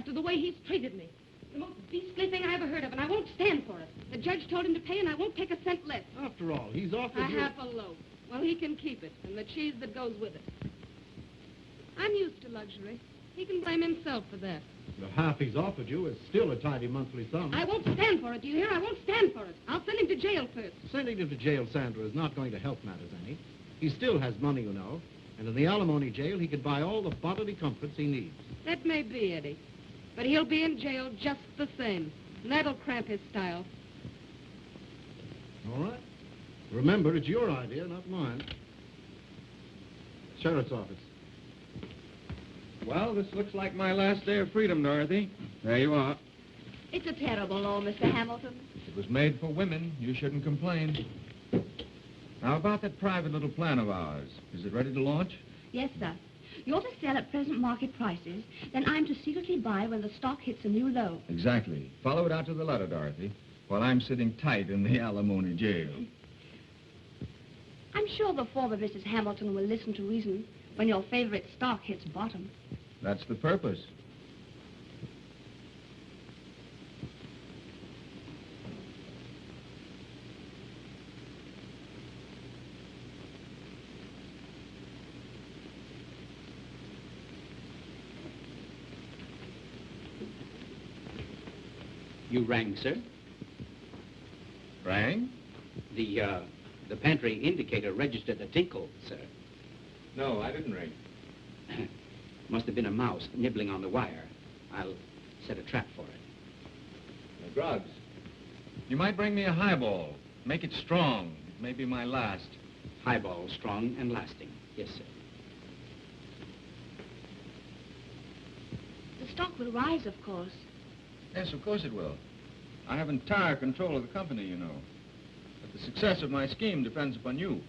after the way he's treated me. The most beastly thing I ever heard of, and I won't stand for it. The judge told him to pay, and I won't take a cent less. After all, he's offered A half a loaf. Well, he can keep it, and the cheese that goes with it. I'm used to luxury. He can blame himself for that. The half he's offered you is still a tidy monthly sum. I won't stand for it, do you hear? I won't stand for it. I'll send him to jail first. Sending him to jail, Sandra, is not going to help matters any. He still has money, you know. And in the alimony jail, he could buy all the bodily comforts he needs. That may be, Eddie. But he'll be in jail just the same. And that'll cramp his style. All right. Remember, it's your idea, not mine. Sheriff's office. Well, this looks like my last day of freedom, Dorothy. There you are. It's a terrible law, Mr. Hamilton. It was made for women. You shouldn't complain. Now, about that private little plan of ours. Is it ready to launch? Yes, sir. You're to sell at present market prices, then I'm to secretly buy when the stock hits a new low. Exactly. Follow it out to the letter, Dorothy, while I'm sitting tight in the alimony jail. I'm sure the former Mrs. Hamilton will listen to reason when your favorite stock hits bottom. That's the purpose. You rang, sir? Rang? The pantry indicator registered a tinkle, sir. No, I didn't ring. Must have been a mouse nibbling on the wire. I'll set a trap for it. Now, Groggs, you might bring me a highball. Make it strong. It may be my last. Highball, strong and lasting. Yes, sir. The stock will rise, of course. Yes, of course it will. I have entire control of the company, you know. But the success of my scheme depends upon you.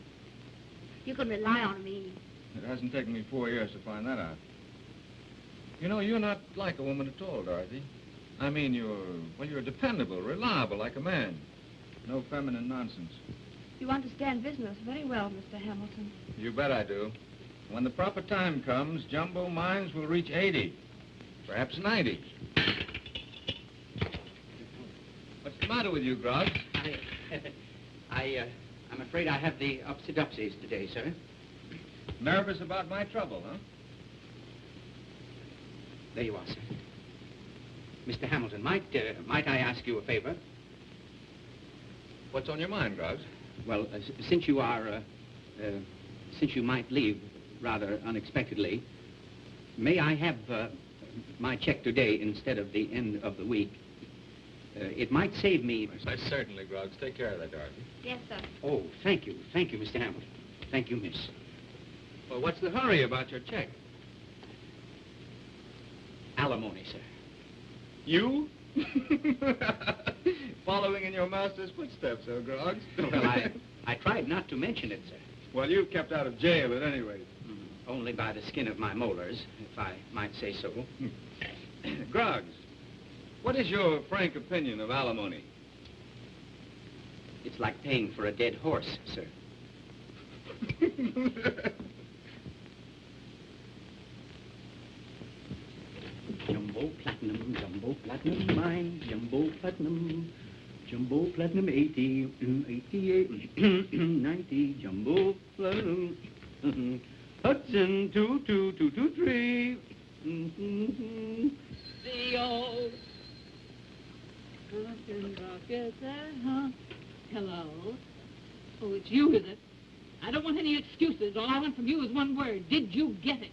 You can rely on me. It hasn't taken me 4 years to find that out. You know, you're not like a woman at all, Dorothy. I mean, you're dependable, reliable, like a man. No feminine nonsense. You understand business very well, Mr. Hamilton. You bet I do. When the proper time comes, jumbo mines will reach 80, perhaps 90. What's the matter with you, Groggs? I'm afraid I have the upsy-dupsies today, sir. Nervous about my trouble, huh? There you are, sir. Mr. Hamilton, might I ask you a favor? What's on your mind, Groggs? Well, since you might leave rather unexpectedly, may I have my check today instead of the end of the week? It might save me... Certainly, Groggs. Take care of that, Dorothy. Yes, sir. Oh, thank you. Thank you, Mr. Hamilton. Thank you, miss. Well, what's the hurry about your check? Alimony, sir. You? Following in your master's footsteps, huh, Groggs? Well, I tried not to mention it, sir. Well, you've kept out of jail at any rate. Only by the skin of my molars, if I might say so. Groggs, what is your frank opinion of alimony? It's like paying for a dead horse, sir. Jumbo platinum mine, jumbo platinum 80, 88, 90, jumbo platinum, Hudson 22223. The old rocket, Hello. Oh, it's you, is it? I don't want any excuses. All I want from you is one word. Did you get it?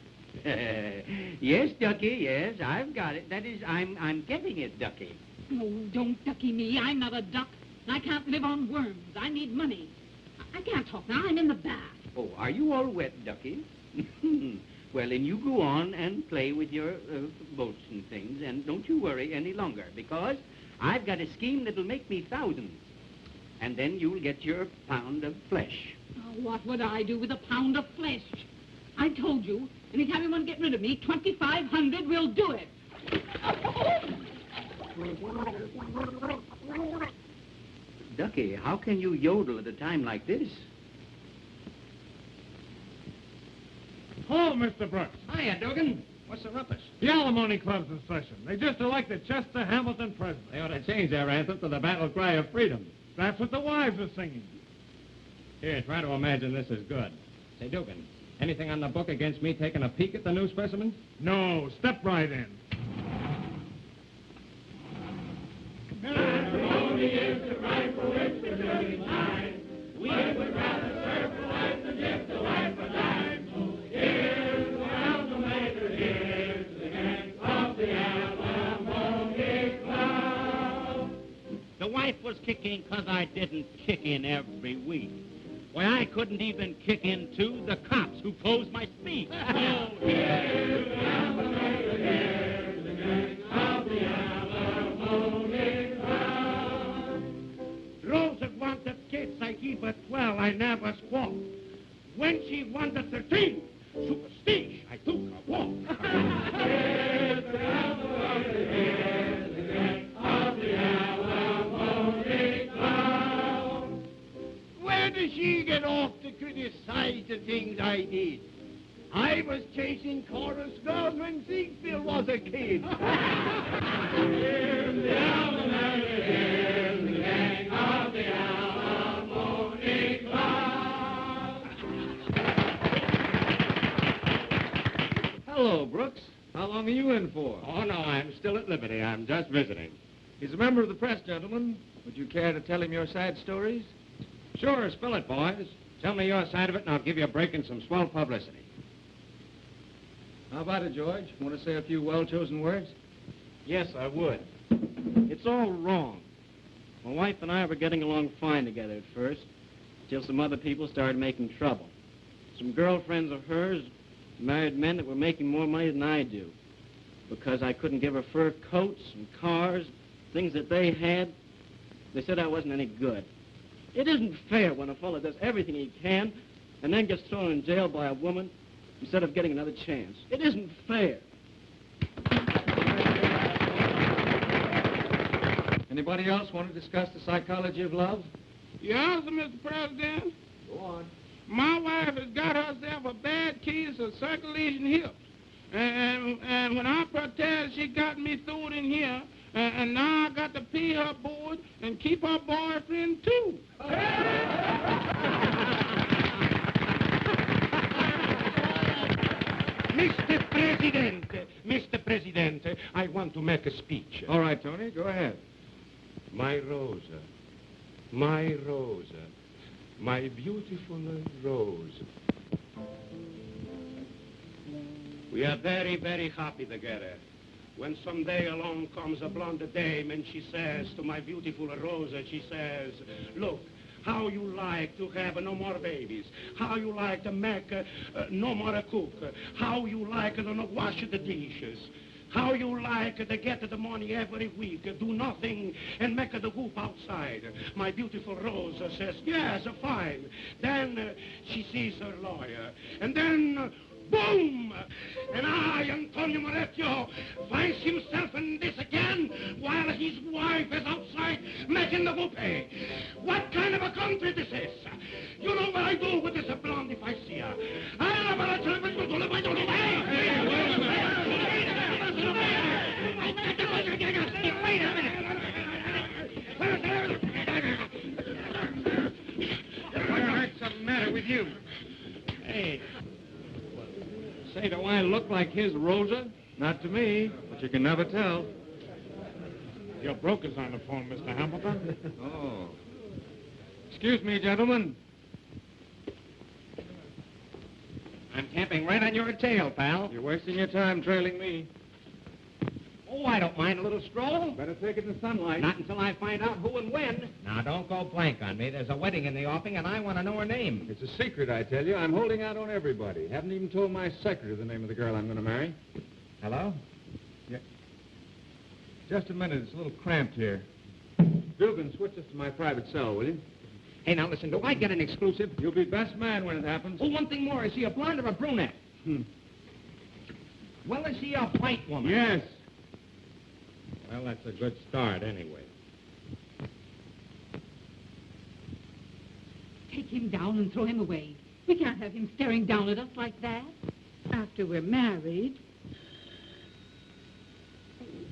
Yes, Ducky, yes, I've got it. That is, I'm getting it, Ducky. Oh, don't ducky me. I'm not a duck. And I can't live on worms. I need money. I can't talk now. I'm in the bath. Oh, are you all wet, Ducky? Well, then you go on and play with your boats and things, and don't you worry any longer, because I've got a scheme that'll make me thousands. And then you'll get your pound of flesh. Oh, what would I do with a pound of flesh? I told you, anytime you want to get rid of me, 2,500 will do it. Ducky, how can you yodel at a time like this? Oh, Mr. Brooks. Hiya, Dugan. What's the rumpus? The alimony club's in session. They just elected Chester Hamilton president. They ought to change their anthem to the battle cry of freedom. That's what the wives are singing. Here, try to imagine this is good. Say, Dugan, anything on the book against me taking a peek at the new specimens? No, step right in. Matrimony is the right for which the dirty time. We would rather serve for life than give the wife a dime. So here's the amalgamator, here's the gang of the alimony club. The wife was kicking 'cause I didn't kick in every week. Why, I couldn't even kick into the cops who closed my speech. So here's the amalgamator, here's the gang of the alimony club. Rosa wanted kids, I give her 12, I never squawked. When she wanted 13, superstition, I took a walk. Here's the amalgamator, here's the gang of the alimony club. Where does she get off to criticize the things I did? I was chasing chorus girls when Ziegfeld was a kid. Here's the alimony, here's the gang of the alimony club. Hello, Brooks. How long are you in for? Oh, no, I'm still at liberty. I'm just visiting. He's a member of the press, gentlemen. Would you care to tell him your sad stories? Sure, spill it, boys. Tell me your side of it, and I'll give you a break and some swell publicity. How about it, George? Want to say a few well-chosen words? Yes, I would. It's all wrong. My wife and I were getting along fine together at first, till some other people started making trouble. Some girlfriends of hers married men that were making more money than I do. Because I couldn't give her fur coats and cars, things that they had, they said I wasn't any good. It isn't fair when a fellow does everything he can and then gets thrown in jail by a woman instead of getting another chance. It isn't fair. Anybody else want to discuss the psychology of love? Yes, Mr. President. Go on. My wife has got herself a bad case of circulation hips. And when I protest, she got me thrown in here. And now I got to pay her board and keep her boyfriend, too. Mr. President, I want to make a speech. All right, Tony, go ahead. My Rosa, my Rosa, my beautiful Rose. We are very, very happy together. When someday along comes a blonde dame and she says to my beautiful Rosa, she says, look, how you like to have no more babies, how you like to make no more cook, how you like to not wash the dishes, how you like to get the money every week, do nothing and make the whoop outside. My beautiful Rosa says, yes, fine. Then she sees her lawyer, and then boom! And Antonio Morecchio, finds himself in this again while his wife is outside making the whoopee. What kind of a country this is? You know what I do with this blonde if I see her. What's the matter with you? Hey, say, do I look like his Rosa? Not to me, but you can never tell. Your broker's on the phone, Mr. Hamilton. Oh. Excuse me, gentlemen. I'm camping right on your tail, pal. You're wasting your time trailing me. Oh, I don't mind a little stroll. Better take it in the sunlight. Not until I find out who and when. Now, don't go blank on me. There's a wedding in the offing, and I want to know her name. It's a secret, I tell you. I'm holding out on everybody. Haven't even told my secretary the name of the girl I'm going to marry. Hello? Yeah. Just a minute. It's a little cramped here. Dugan, switch us to my private cell, will you? Hey, now, listen, do I get an exclusive? You'll be best man when it happens. Oh, one thing more. Is she a blonde or a brunette? Well, is she a white woman? Yes. Well, that's a good start, anyway. Take him down and throw him away. We can't have him staring down at us like that. After we're married.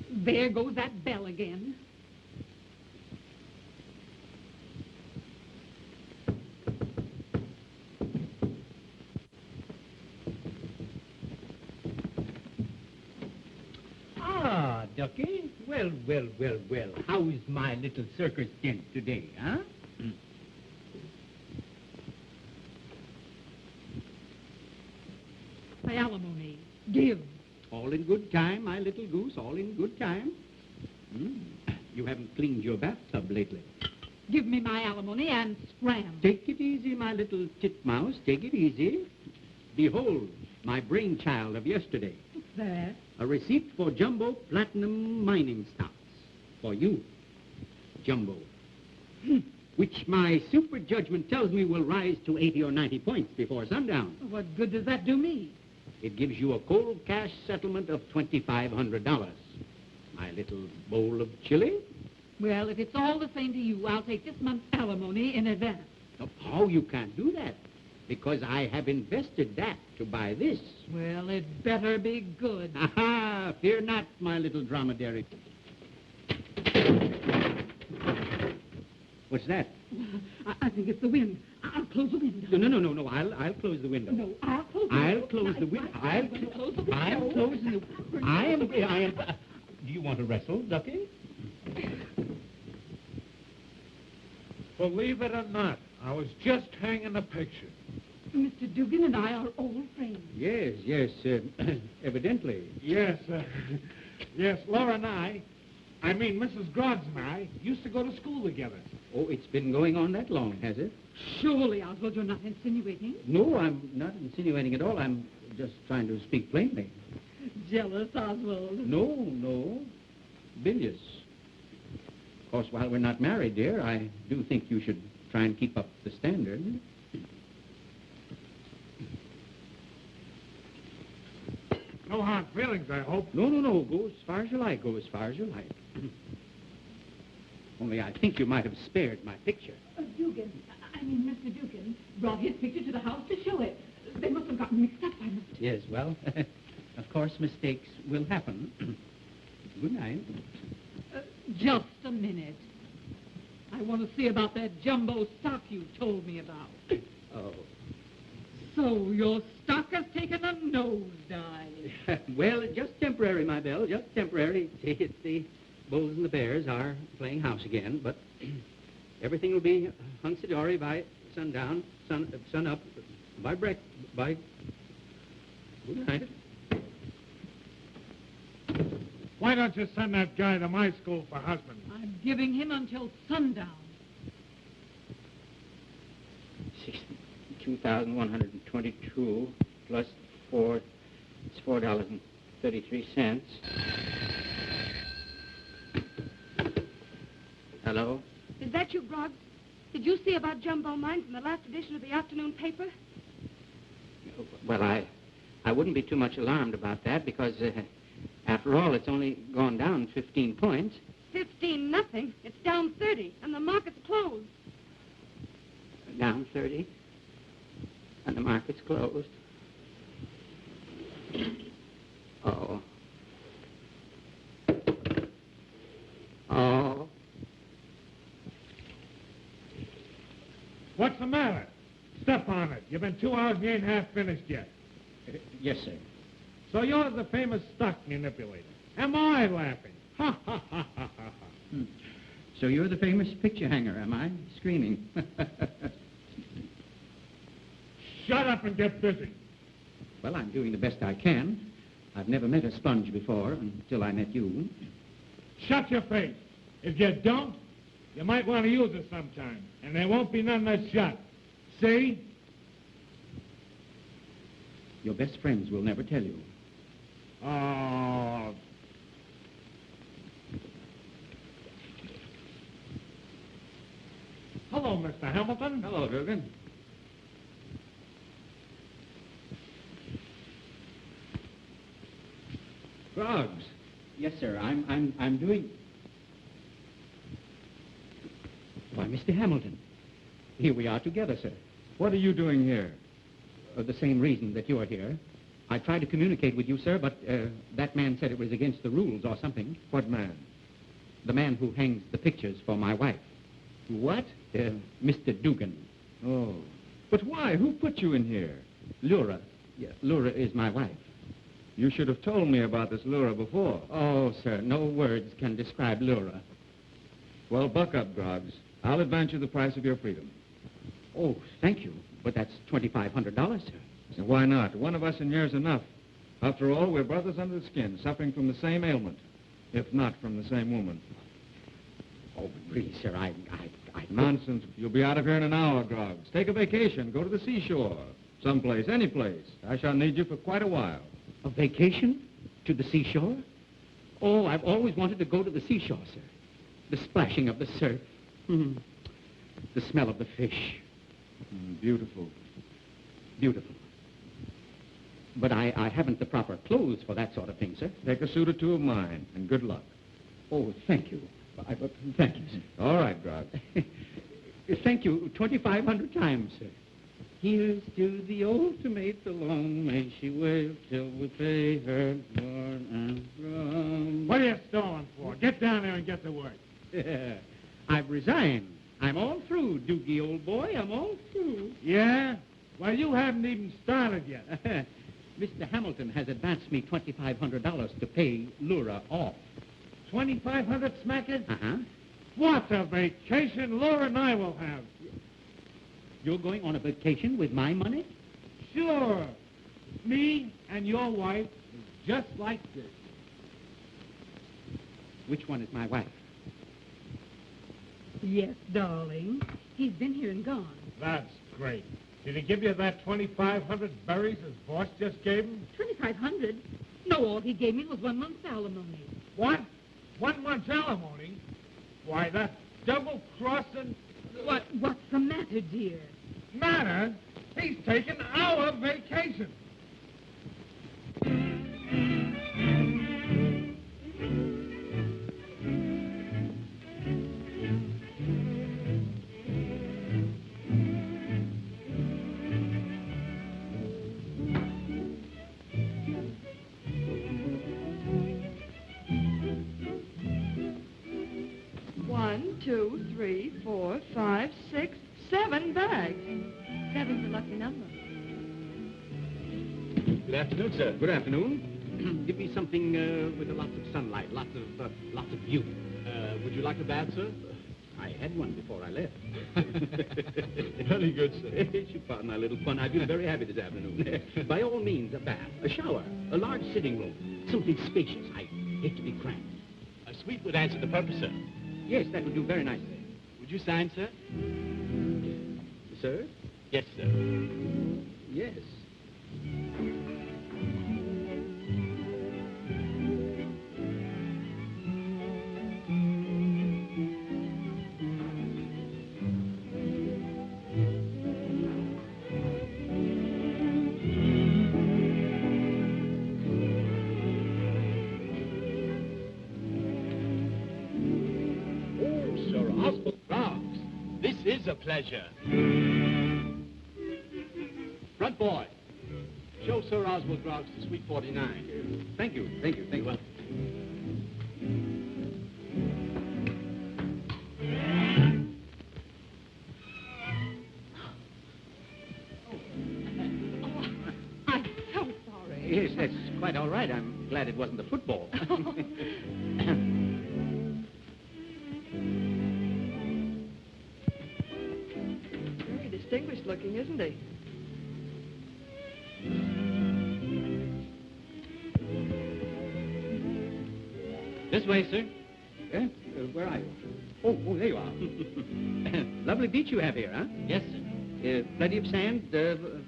There goes that bell again. Ah, Ducky. Well. How's my little circus tent today, huh? My alimony. Give. All in good time, my little goose, all in good time. You haven't cleaned your bathtub lately. Give me my alimony and scram. Take it easy, my little titmouse, take it easy. Behold, my brainchild of yesterday. What's that? A receipt for Jumbo Platinum mining stocks. For you, Jumbo. Which my super judgment tells me will rise to 80 or 90 points before sundown. What good does that do me? It gives you a cold cash settlement of $2,500. My little bowl of chili. Well, if it's all the same to you, I'll take this month's alimony in advance. Oh, you can't do that. Because I have invested that to buy this. Well, it better be good. Aha! Fear not, my little dromedary. What's that? I think it's the wind. I'll close the window. No. I'll close the window. No, I'll close the window. I'll close the window. I'm going to close the window. I'm closing the... I am... Do you want to wrestle, Ducky? Believe it or not, I was just hanging a picture. Mr. Dugan and I are old friends. Yes, evidently. Yes, yes, Laura and I mean Mrs. Groggs and I, used to go to school together. Oh, it's been going on that long, has it? Surely, Oswald, you're not insinuating. No, I'm not insinuating at all. I'm just trying to speak plainly. Jealous, Oswald. No. Bilious. Of course, while we're not married, dear, I do think you should try and keep up the standard. No hard feelings, I hope. No. Go as far as you like. Only I think you might have spared my picture. Dugan, Mr. Dugan, brought his picture to the house to show it. They must have gotten mixed up by mistake. Yes, well, of course, mistakes will happen. Good night. Just a minute. I want to see about that jumbo stock you told me about. Oh. So your stock has taken a nosedive. Well, just temporary, my belle, just temporary. It's the Bulls and the Bears are playing house again, but everything will be hunky-dory by sundown, sun up, by good night. Why don't you send that guy to my school for husband? I'm giving him until sundown. 2,122 plus 4, it's $4.33. Hello? Is that you, Groggs? Did you see about jumbo mines in the last edition of the afternoon paper? Well, I wouldn't be too much alarmed about that because, after all, it's only gone down 15 points. 15 nothing. It's down 30, and the market's closed. Down 30? And the market's closed. Oh. What's the matter? Step on it. You've been 2 hours and you ain't half finished yet. Yes, sir. So you're the famous stock manipulator. Am I laughing? Ha, ha, ha, ha, ha. So you're the famous picture hanger, am I? Screaming. Shut up and get busy. Well, I'm doing the best I can. I've never met a sponge before until I met you. Shut your face. If you don't, you might want to use it sometime. And there won't be none that's shut. See? Your best friends will never tell you. Oh. Hello, Mr. Hamilton. Hello, Dugan. Groggs. Yes, sir. I'm doing... Why, Mr. Hamilton. Here we are together, sir. What are you doing here? For the same reason that you're here. I tried to communicate with you, sir, but that man said it was against the rules or something. What man? The man who hangs the pictures for my wife. What? Mr. Dugan. Oh. But why? Who put you in here? Lura. Yeah, Lura is my wife. You should have told me about this Lura before. Oh, sir, no words can describe Lura. Well, buck up, Groggs. I'll advance you the price of your freedom. Oh, thank you. But that's $2,500, sir. So why not? One of us in here's enough. After all, we're brothers under the skin, suffering from the same ailment, if not from the same woman. Oh, please, sir, I... Nonsense. You'll be out of here in an hour, Groggs. Take a vacation. Go to the seashore. Someplace, any place. I shall need you for quite a while. A vacation? To the seashore? Oh, I've always wanted to go to the seashore, sir. The splashing of the surf. The smell of the fish. Beautiful. Beautiful. But I haven't the proper clothes for that sort of thing, sir. Take a suit or two of mine, and good luck. Oh, thank you. Thank you, sir. All right, Groggs. Thank you 2,500 times, sir. Here's to the ultimate alone. May she wait till we pay her board and rum. What are you stalling for? Get down there and get to work. I've resigned. I'm all through, Doogie, old boy. I'm all through. Yeah? Well, you haven't even started yet. Mr. Hamilton has advanced me $2,500 to pay Lura off. 2,500 smackers? Uh-huh. What a vacation Laura and I will have. You're going on a vacation with my money? Sure. Me and your wife is just like this. Which one is my wife? Yes, darling. He's been here and gone. That's great. Did he give you that 2,500 berries his boss just gave him? 2,500? No, all he gave me was 1 month's alimony. What? 1 month's alimony? Why, that's double-crossing... What's the matter, dear? Matter? He's taking our vacation. One, 2, 3, 4, 5, 6, 7 bags. 7's a lucky number. Good afternoon, sir. Good afternoon. Give me something with lots of sunlight, lots of view. Would you like a bath, sir? I had one before I left. Very good, sir. If you pardon my little fun, I've been very happy this afternoon. By all means, a bath, a shower, a large sitting room, something spacious. I hate to be cramped. A suite would answer the purpose, sir. Yes, that would do very nicely. Would you sign, sir? Sir? Yes, sir. Yes. A pleasure. Front boy, show Sir Oswald Groggs to Suite 49. Thank you. You're welcome. I'm so sorry. Yes, that's quite all right. I'm glad it wasn't the football. Distinguished looking, isn't he? This way, sir. Where are you? Oh, there you are. Lovely beach you have here, huh? Yes, sir. Plenty of sand,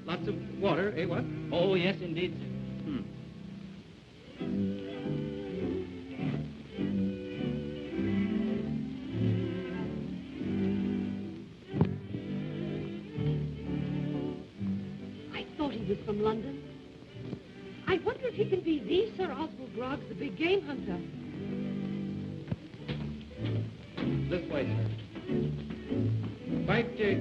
lots of water, eh, what? Oh, yes, indeed, sir. From London. I wonder if he can be the Sir Oswald Groggs, the big game hunter. This way, sir.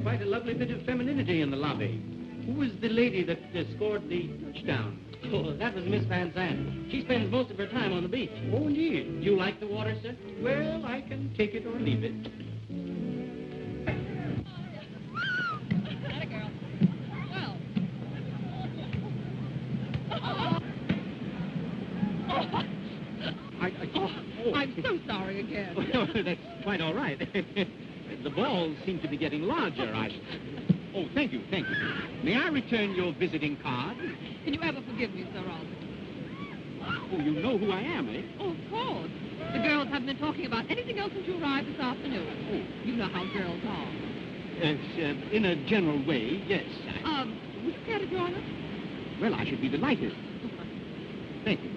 Quite a lovely bit of femininity in the lobby. Who was the lady that scored the touchdown? Oh, that was Miss Van Zandt. She spends most of her time on the beach. Oh, indeed. You like the water, sir? Well, I can take it or leave it. That a girl. Well. I'm so sorry again. Oh, that's quite all right. The balls seem to be getting larger. Oh, thank you, thank you. May I return your visiting card? Can you ever forgive me, Sir Oswald? Oh, you know who I am, eh? Oh, of course. The girls haven't been talking about anything else since you arrived this afternoon. Oh. You know how girls are. In a general way, yes. Would you care to join us? Well, I should be delighted. Thank you.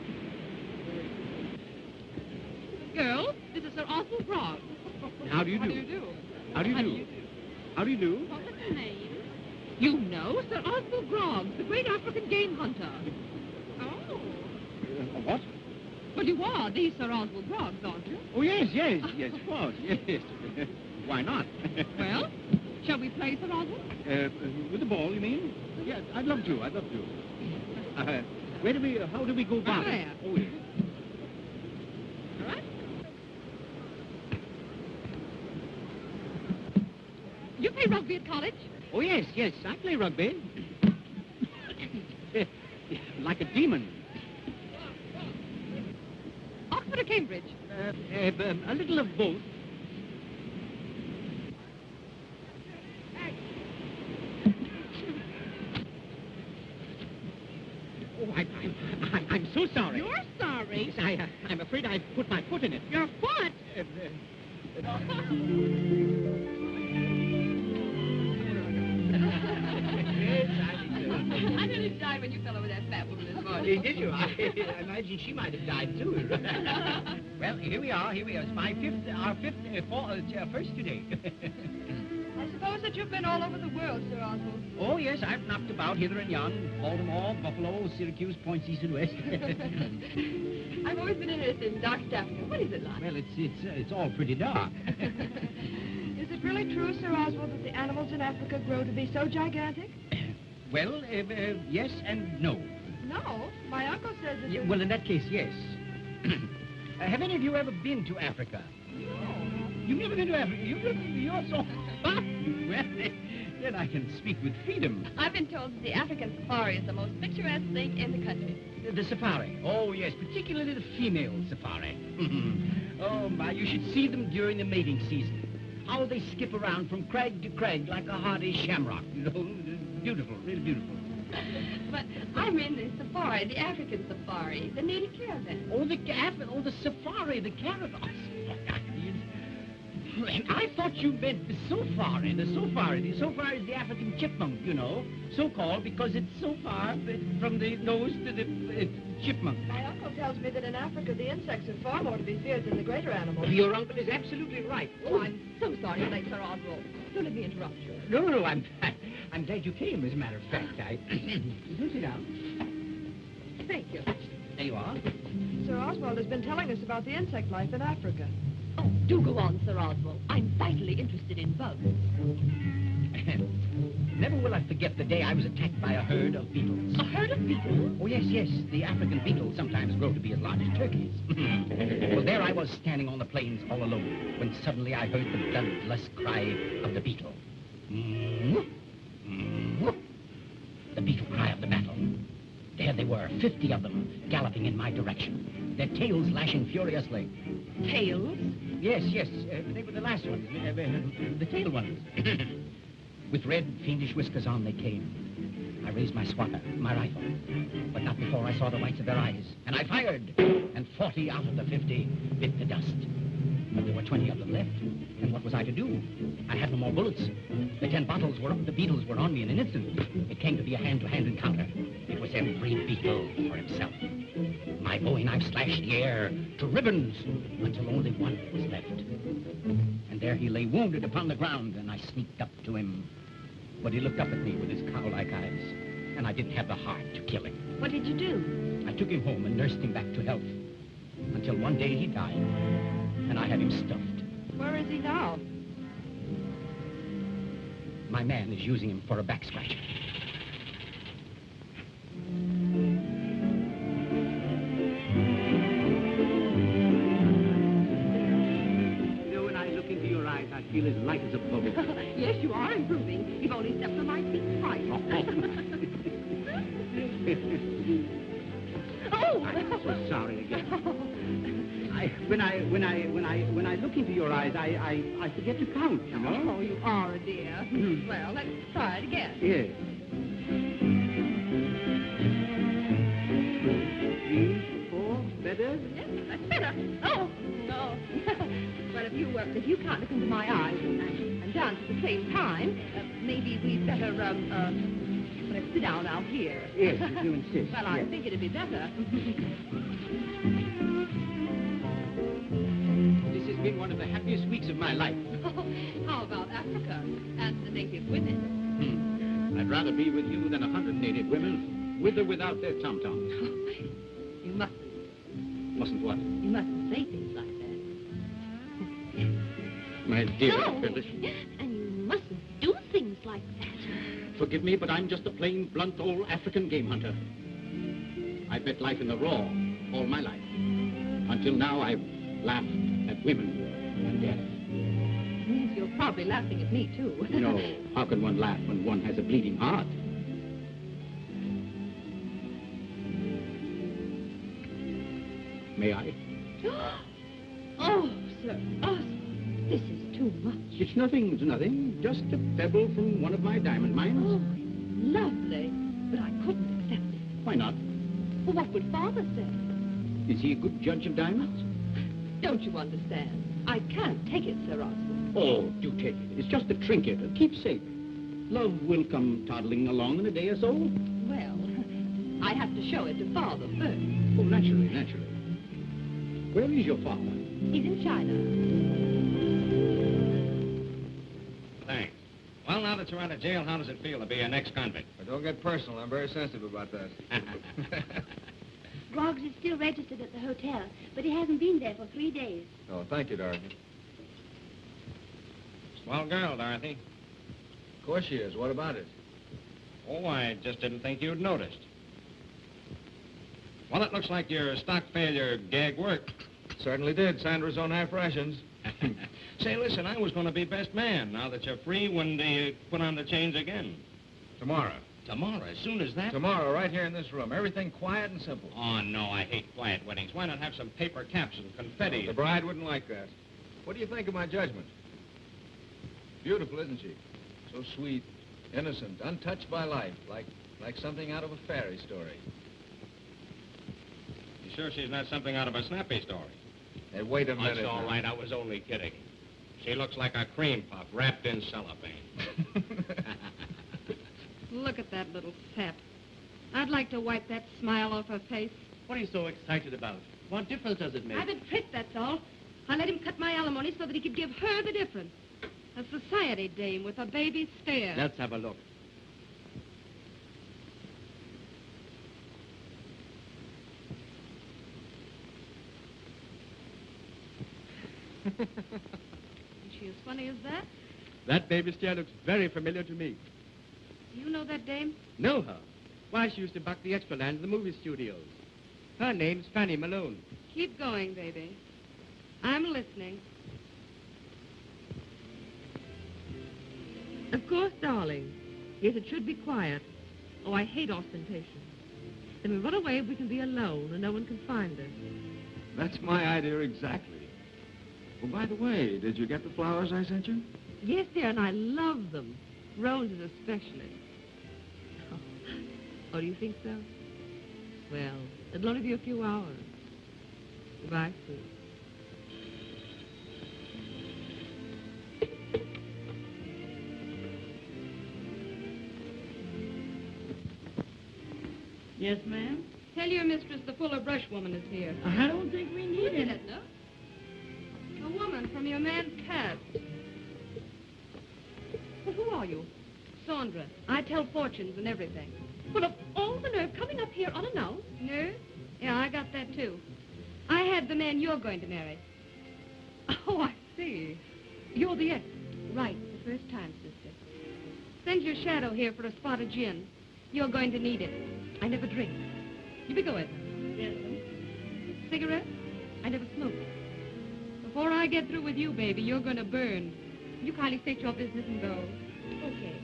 Girls, this is Sir Oswald Groggs. How do you do? How do you do? How do you do? How do you do? What was your name? You know, Sir Oswald Groggs, the great African game hunter. Oh. What? Well, you are the Sir Oswald Groggs, aren't you? Oh, yes, of course, yes. Why not? Well, shall we play, Sir Oswald? With the ball, you mean? Yes, I'd love to. How do we go about it? There. Oh, yes. All right. You play rugby at college? Oh, yes, I play rugby. Like a demon. Oxford or Cambridge? A little of both. Oh, I'm so sorry. You're sorry? Yes, I'm afraid I put my foot in it. Your foot? I nearly died when you fell over that fat woman this morning. Did you? I imagine she might have died, too. Well, here we are. It's our first today. I suppose that you've been all over the world, Sir Oswald. Oh, yes, I've knocked about hither and yon. Baltimore, Buffalo, Syracuse, points east and west. I've always been interested in dark Africa. What is it like? Well, it's all pretty dark. Is it really true, Sir Oswald, that the animals in Africa grow to be so gigantic? Well, yes and no. No. My uncle says that... Yeah, well, in that case, yes. Have any of you ever been to Africa? No. You've never been to Africa? You're so... Well, then I can speak with freedom. I've been told that the African safari is the most picturesque thing in the country. The safari? Oh, yes, particularly the female safari. Oh, my, you should see them during the mating season. How they skip around from crag to crag like a hardy shamrock. You know, beautiful, really beautiful. But I mean the safari, the African safari, the native caravan. Oh, the safari, the caravan. I thought you meant the safari. The safari is the African chipmunk, you know. So-called because it's so far from the nose to the chipmunk. My uncle tells me that in Africa the insects are far more to be feared than the greater animals. Your uncle is absolutely right. Oh, I'm so sorry, late Sir Oswald. Don't let me interrupt you. No, I'm glad you came, as a matter of fact. Do sit down. Thank you. There you are. Sir Oswald has been telling us about the insect life in Africa. Oh, do go on, Sir Oswald. I'm vitally interested in bugs. Never will I forget the day I was attacked by a herd of beetles. A herd of beetles? Oh, yes. The African beetles sometimes grow to be as large as turkeys. Well, there I was standing on the plains all alone, when suddenly I heard the bloodless cry of the beetle. The beetle cry of the battle. There they were, 50 of them, galloping in my direction, their tails lashing furiously. Tails? Yes, they were the last ones, the tail ones. With red, fiendish whiskers on they came. I raised my swatter, my rifle, but not before I saw the whites of their eyes. And I fired, and 40 out of the 50 bit the dust. But there were 20 of them left, and what was I to do? I had no more bullets. The 10 bottles were up, the beetles were on me in an instant. It came to be a hand-to-hand encounter. It was every beetle for himself. My bowie knife slashed the air to ribbons until only one was left. And there he lay wounded upon the ground, and I sneaked up to him. But he looked up at me with his cow-like eyes, and I didn't have the heart to kill him. What did you do? I took him home and nursed him back to health, until one day he died, and I had him stuffed. Where is he now? My man is using him for a back scratcher. feel as light as a bubble. Yes, you are improving. If only stepped on my feet twice. Oh! I'm so sorry again. When I look into your eyes, I forget to count, you know? Oh, you are a dear. Well, let's try it again. Yes. 3, 4, better? Yes, that's better. Oh, no. Well, if you can't look into my eyes and dance at the same time, maybe we'd better, let's sit down out here. Yes, if you insist. Well, I think it'd be better. This has been one of the happiest weeks of my life. How about Africa and the native women? I'd rather be with you than 100 native women, with or without their tom-toms. You mustn't. Mustn't what? You mustn't say things like that. My dear No, Phyllis. and you mustn't do things like that. Forgive me, but I'm just a plain, blunt, old African game hunter. I bet life in the raw all my life. Until now, I've laughed at women and death. Yes, you're probably laughing at me, too. No, how can one laugh when one has a bleeding heart? May I? Oh, Sir Oswald, this is too much. It's nothing, just a pebble from one of my diamond mines. Oh, lovely. But I couldn't accept it. Why not? Well, what would Father say? Is he a good judge of diamonds? Don't you understand? I can't take it, Sir Oswald. Oh, do take it. It's just a trinket, a keepsake. Love will come toddling along in a day or so. Well, I have to show it to Father first. Oh, naturally. Where is your father? He's in China. Thanks. Well, now that you're out of jail, how does it feel to be an ex-convict? Don't get personal. I'm very sensitive about that. Groggs is still registered at the hotel, but he hasn't been there for 3 days. Oh, thank you, Dorothy. Swell girl, Dorothy. Of course she is. What about it? Oh, I just didn't think you'd noticed. Well, it looks like your stock failure gag worked. Certainly did. Sandra's on half rations. Say, listen, I was going to be best man. Now that you're free, when do you put on the chains again? Tomorrow. Tomorrow? As soon as that? Tomorrow, right here in this room. Everything quiet and simple. Oh, no, I hate quiet weddings. Why not have some paper caps and confetti? The bride wouldn't like that. What do you think of my judgment? Beautiful, isn't she? So sweet, innocent, untouched by life, like something out of a fairy story. You sure she's not something out of a snappy story? Hey, wait a minute. That's all right. I was only kidding. She looks like a cream puff wrapped in cellophane. Look at that little sap. I'd like to wipe that smile off her face. What are you so excited about? What difference does it make? I've a trick, that's all. I let him cut my alimony so that he could give her the difference. A society dame with a baby stare. Let's have a look. Is she as funny as that? That baby stare looks very familiar to me. Do you know that dame? Know her? Why, she used to buck the extra land in the movie studios. Her name's Fanny Malone. Keep going, baby. I'm listening. Of course, darling. Yes, it should be quiet. Oh, I hate ostentation. Then we run away if we can be alone and no one can find us. That's my idea exactly. Well, by the way, did you get the flowers I sent you? Yes, dear, and I love them. Roses especially. Oh, do you think so? Well, it'll only be a few hours. Goodbye, sweet. Yes, ma'am? Tell your mistress the Fuller Brush woman is here. I don't think we need it. No? A woman from your man's caste. Well, who are you? Sondra. I tell fortunes and everything. Well, of all the nerve coming up here unannounced. Nerve? Yeah, I got that, too. I had the man you're going to marry. Oh, I see. You're the ex. Right, the first time, sister. Send your shadow here for a spot of gin. You're going to need it. I never drink. You be going. Yes, ma'am. Cigarette? I never smoke. Before I get through with you, baby, you're going to burn. You kindly state your business and go. Okay.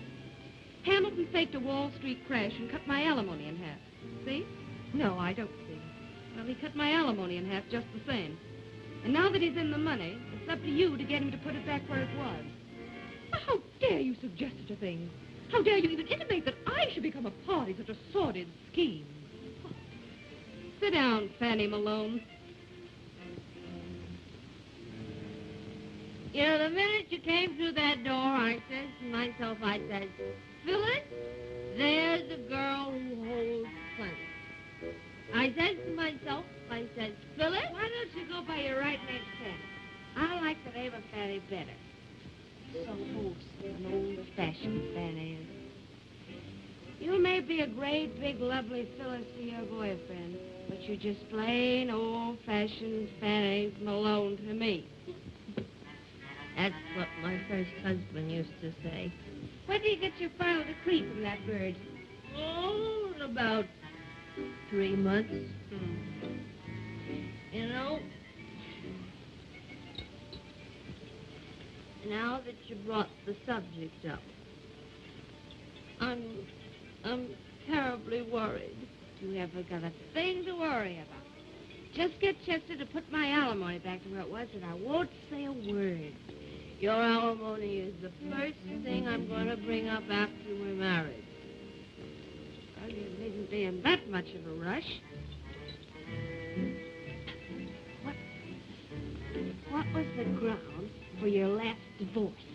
Hamilton faked a Wall Street crash and cut my alimony in half. See? No, I don't see. Well, he cut my alimony in half just the same. And now that he's in the money, it's up to you to get him to put it back where it was. How dare you suggest such a thing? How dare you even intimate that I should become a party to such a sordid scheme? Sit down, Fanny Malone. You know, the minute you came through that door, I says to myself, Phyllis, there's a girl who holds plenty. I says to myself, Phyllis, why don't you go by your right name, Fanny? I like the name of Fanny better. So wholesome and old-fashioned, Fanny is. You may be a great, big, lovely Phyllis to your boyfriend, but you're just plain, old-fashioned Fanny Malone to me. That's what my first husband used to say. When did you get your final decree from that bird? Oh, in about 3 months. You know, now that you brought the subject up, I'm terribly worried. You haven't got a thing to worry about. Just get Chester to put my alimony back to where it was, and I won't say a word. Your alimony is the first thing I'm going to bring up after we're married. Well, you needn't be in that much of a rush. What was the ground for your last divorce?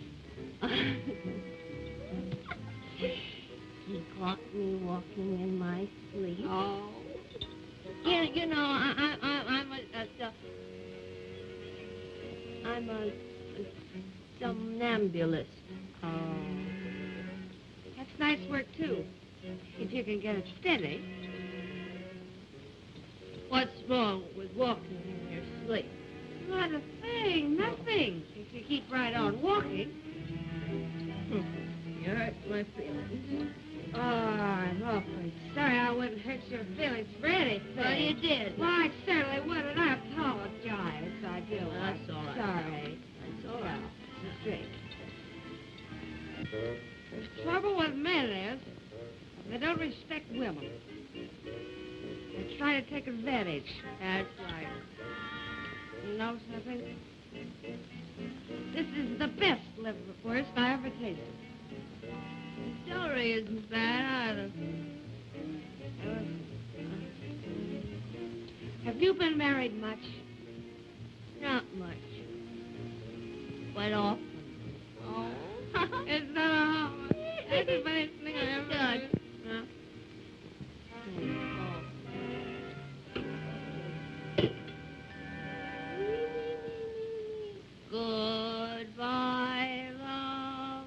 He caught me walking in my sleep. Oh. You know, I'm a somnambulist. Oh. That's nice work, too. If you can get it steady. What's wrong with walking in your sleep? Not a thing, nothing. If you keep right on walking. You hurt my feelings. Oh, I'm awfully sorry I wouldn't hurt your feelings for anything. Well, you did. Well, I certainly would, and I apologize. I do. Well, that's all right. Sorry. That's all right. Drink. The trouble with men is they don't respect women. They try to take advantage. That's right. You know something? This is the best liverwurst I ever tasted. The story isn't bad either. Have you been married much? Not much. Quite often. Oh. It's not a That's the funniest thing I ever heard. Huh? Goodbye, love.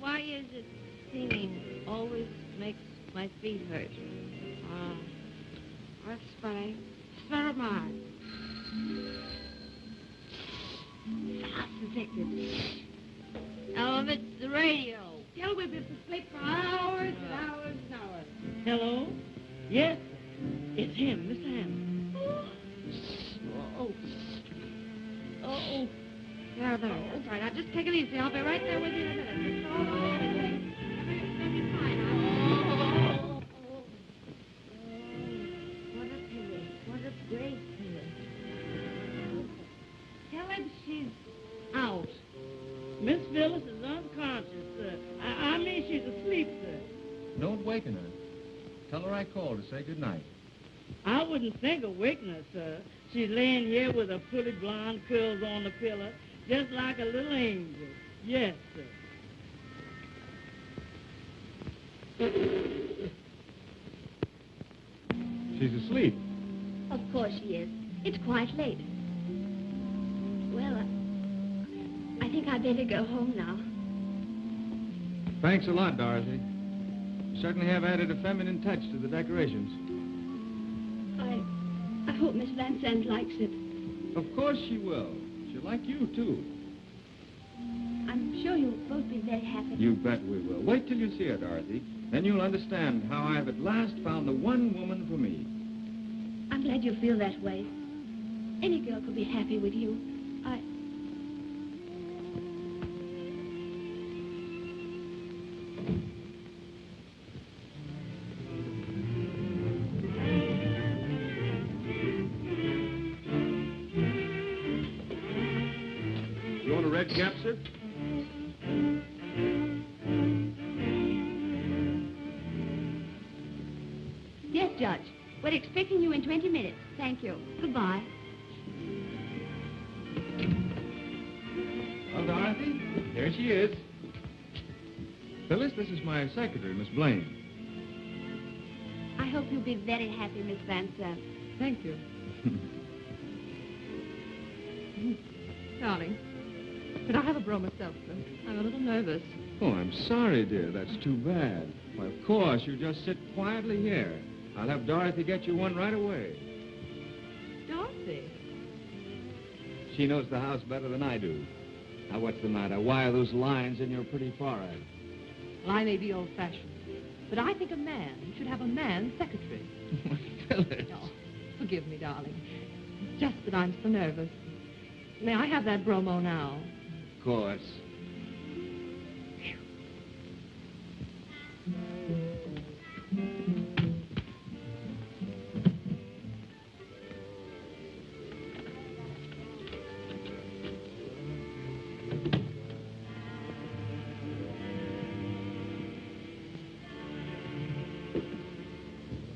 Why is it singing always makes my feet hurt? That's funny. So am I. Oh, it's the radio. Tell we've been asleep for hours and hours and hours. Hello? Yes, it's him, Mr. Hampton. Oh. There. That's right. Now, just take it easy. I'll be right there with you in a minute. Everything will be fine. What a pity. What a great pity. Tell him she's out. Miss Phyllis is unconscious, sir. I mean, she's asleep, sir. Don't waken her. Tell her I called to say good night. I wouldn't think of waking her, sir. She's laying here with her pretty blonde curls on the pillow, just like a little angel. Yes, sir. She's asleep. Of course she is. It's quite late. Well, I think I'd better go home now. Thanks a lot, Dorothy. You certainly have added a feminine touch to the decorations. I hope Miss Van Zandt likes it. Of course she will. She'll like you, too. I'm sure you'll both be be very happy. You bet we will. Wait till you see her, Dorothy. Then you'll understand how I've at last found the one woman for me. I'm glad you feel that way. Any girl could be happy with you. You want a red cap, sir? Yes, Judge. We're expecting you in 20 minutes. Thank you. Goodbye. Well, Dorothy, there she is. Phyllis, this is my secretary, Miss Blaine. I hope you'll be very happy, Miss Van Sant. Thank you. Darling, could I have a bro myself, please? I'm a little nervous. Oh, I'm sorry, dear. That's too bad. Why, of course, you just sit quietly here. I'll have Dorothy get you one right away. Dorothy? She knows the house better than I do. Now, what's the matter? Why are those lines in your pretty forehead? Well, I may be old-fashioned, but I think a man should have a man secretary. Phyllis. Oh, forgive me, darling. It's just that I'm so nervous. May I have that bromo now? Of course.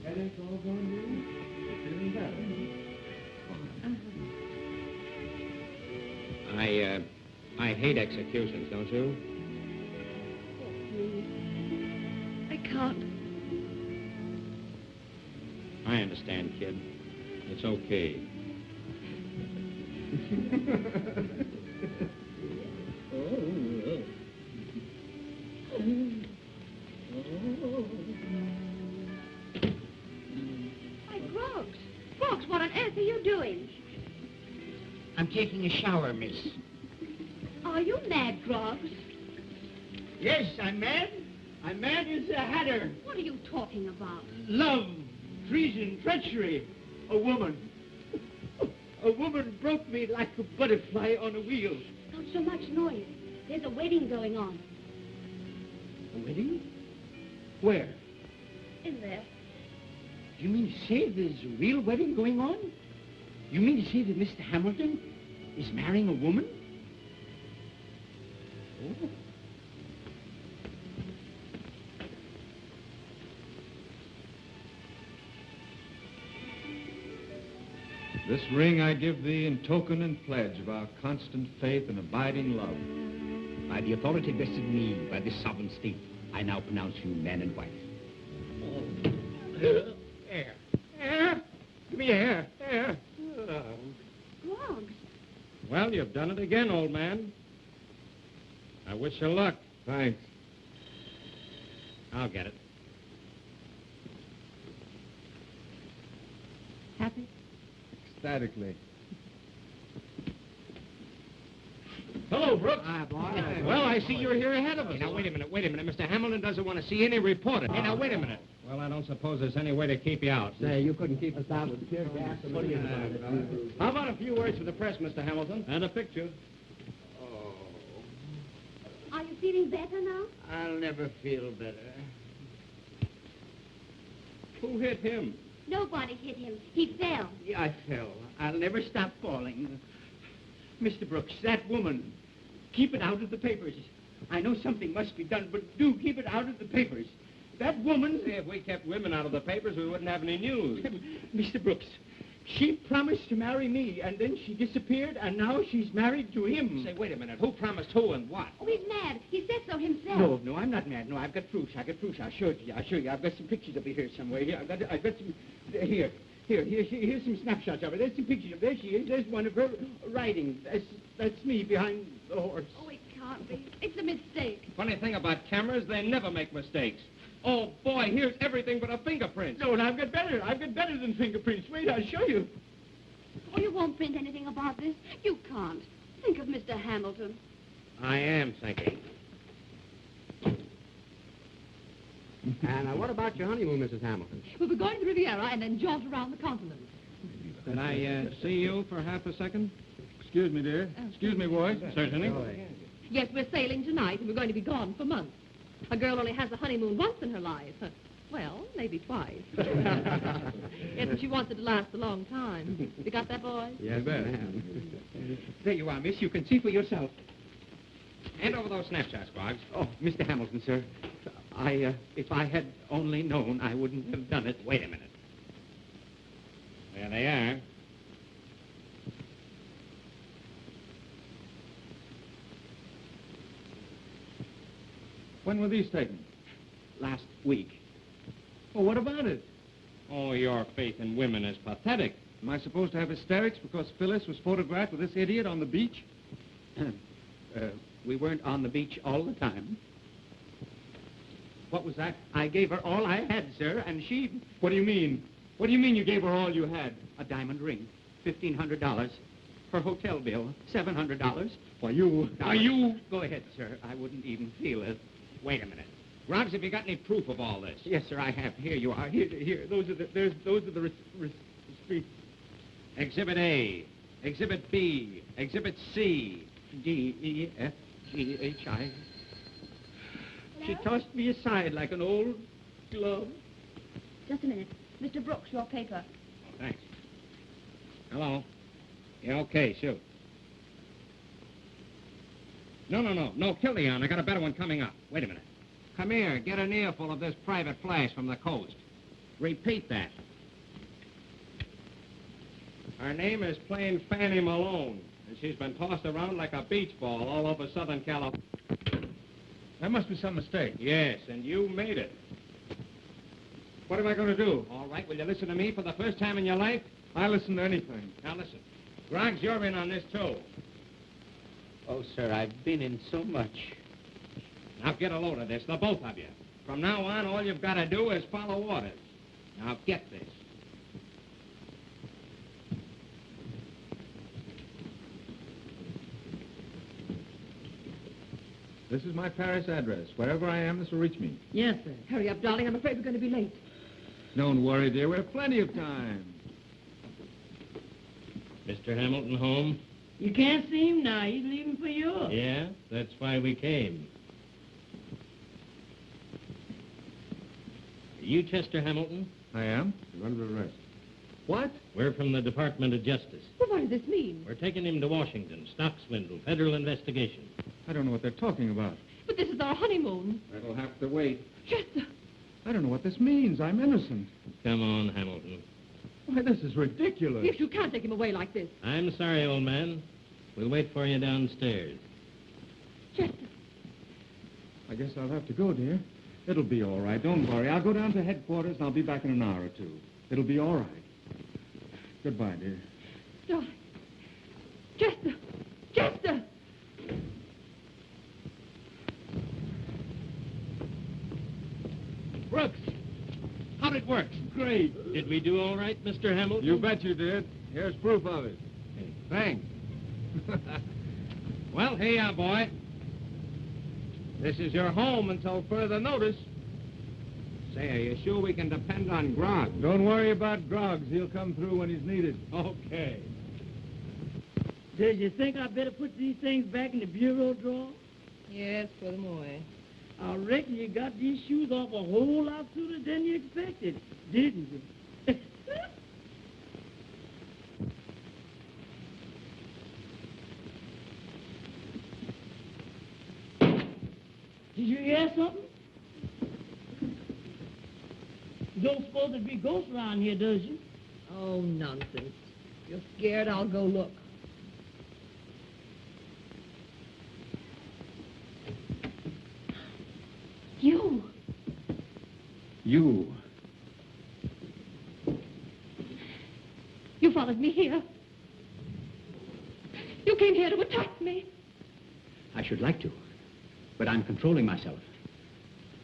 Headache all gone, dear? Feeling better? I hate executions, don't you? I can't. I understand, kid. It's okay. Why, Groggs. Groggs, what on earth are you doing? I'm taking a shower, miss. Are you mad, Groggs? Yes, I'm mad. I'm mad as a hatter. What are you talking about? Love, treason, treachery. A woman. A woman broke me like a butterfly on a wheel. Not so much noise. There's a wedding going on. A wedding? Where? In there. You mean to say there's a real wedding going on? You mean to say that Mr. Hamilton is marrying a woman? Oh. This ring I give thee in token and pledge of our constant faith and abiding love. By the authority vested in me by this sovereign state, I now pronounce you man and wife. Air. Air. Give me air. Air. Groggs. Well, you've done it again, old man. I wish you luck. Thanks. I'll get it. Happy? Ecstatically. Hello, Brooks. Hi, boy. Well, I see you're here ahead of us. Hey, now, wait a minute. Mr. Hamilton doesn't want to see any reporter. Hey, now, wait a minute. Well, I don't suppose there's any way to keep you out. Say, you couldn't keep us out with tear gas. How about a few words for the press, Mr. Hamilton? And a picture. Are you feeling better now? I'll never feel better. Who hit him? Nobody hit him. He fell. Yeah, I fell. I'll never stop falling. Mr. Brooks, that woman, keep it out of the papers. I know something must be done, but do keep it out of the papers. That woman... See, if we kept women out of the papers, we wouldn't have any news. Mr. Brooks, she promised to marry me, and then she disappeared, and now she's married to him. Say, wait a minute. Who promised who and what? Oh, he's mad. He said so himself. No, I'm not mad. No, I've got proof. I'll show it to you. I've got some pictures of her here somewhere. Here, I've got some... Here's some snapshots of her. There's some pictures of her. There she is. There's one of her riding. That's me behind the horse. Oh, it can't be. It's a mistake. Funny thing about cameras, they never make mistakes. Oh, boy, here's everything but a fingerprint. No, and I've got better. I've got better than fingerprints. Wait, I'll show you. Oh, you won't print anything about this. You can't. Think of Mr. Hamilton. I am thinking. And what about your honeymoon, Mrs. Hamilton? We'll be going to the Riviera and then jaunt around the continent. Can I see you for half a second? Excuse me, dear. Excuse me, boys. Certainly. Yes, we're sailing tonight, and we're going to be gone for months. A girl only has a honeymoon once in her life. Well, maybe twice. Yes, but she wants it to last a long time. You got that, boys? Yes, ma'am. There you are, miss. You can see for yourself. Hand over those snapshots, Groggs. Oh, Mr. Hamilton, sir. If I had only known, I wouldn't have done it. Wait a minute. There they are. When were these taken? Last week. Well, what about it? Oh, your faith in women is pathetic. Am I supposed to have hysterics because Phyllis was photographed with this idiot on the beach? We weren't on the beach all the time. What was that? I gave her all I had, sir, and she... What do you mean? What do you mean you gave her all you had? A diamond ring, $1,500. Her hotel bill, $700. Why, you... Go ahead, sir. I wouldn't even feel it. Wait a minute. Groggs, have you got any proof of all this? Yes, sir, I have. Here you are. Here. Those are the receipts. Exhibit A, Exhibit B, Exhibit C. D, E, F, G, H, I. She tossed me aside like an old glove. Just a minute. Mr. Brooks, your paper. Thanks. Hello. Yeah, okay, shoot. No, kill Leon. I got a better one coming up. Wait a minute. Come here, get an earful of this private flash from the coast. Repeat that. Her name is plain Fanny Malone, and she's been tossed around like a beach ball all over Southern California. There must be some mistake. Yes, and you made it. What am I going to do? All right, will you listen to me for the first time in your life? I listen to anything. Now listen. Groggs, you're in on this, too. Oh, sir, I've been in so much. Now get a load of this, the both of you. From now on, all you've got to do is follow orders. Now get this. This is my Paris address. Wherever I am, this will reach me. Yes, sir. Hurry up, darling. I'm afraid we're going to be late. Don't worry, dear. We have plenty of time. Mr. Hamilton home? You can't see him now. He's leaving for Europe. Yeah, that's why we came. Are you Chester Hamilton? I am. You're under arrest. What? We're from the Department of Justice. Well, what does this mean? We're taking him to Washington. Stock swindle, federal investigation. I don't know what they're talking about. But this is our honeymoon. That'll have to wait. Chester. I don't know what this means. I'm innocent. Come on, Hamilton. Why, this is ridiculous. Yes, you can't take him away like this. I'm sorry, old man. We'll wait for you downstairs. Chester. I guess I'll have to go, dear. It'll be all right. Don't worry. I'll go down to headquarters and I'll be back in an hour or two. It'll be all right. Goodbye, dear. Darling. Chester. Chester. Brooks, how'd it work? Great. Did we do all right, Mr. Hamilton? You bet you did. Here's proof of it. Hey, thanks. Well, here you are, boy. This is your home until further notice. Say, are you sure we can depend on Groggs? Don't worry about Groggs. He'll come through when he's needed. Okay. Does you think I better put these things back in the bureau drawer? Yes, put them away. I reckon you got these shoes off a whole lot sooner than you expected, didn't you? Did you hear something? You don't supposed to be ghosts around here, does you? Oh, nonsense. If you're scared, I'll go look. You. You. You followed me here. You came here to attack me. I should like to, but I'm controlling myself.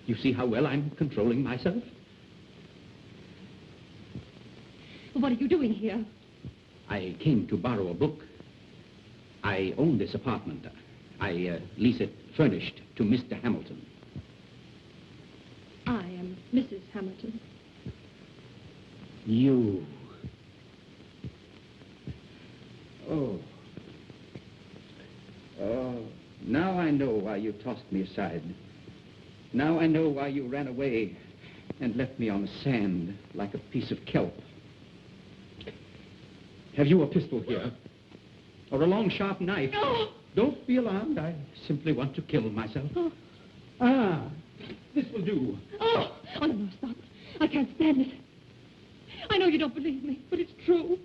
You see how well I'm controlling myself? What are you doing here? I came to borrow a book. I own this apartment. I lease it furnished to Mr. Hamilton. I am Mrs. Hamilton. You. Oh. Oh, now I know why you tossed me aside. Now I know why you ran away and left me on the sand like a piece of kelp. Have you a pistol here? Or a long, sharp knife? No! Don't be alarmed. I simply want to kill myself. Oh. Ah, this will do. Oh! Oh, no, stop. I can't stand it. I know you don't believe me, but it's true.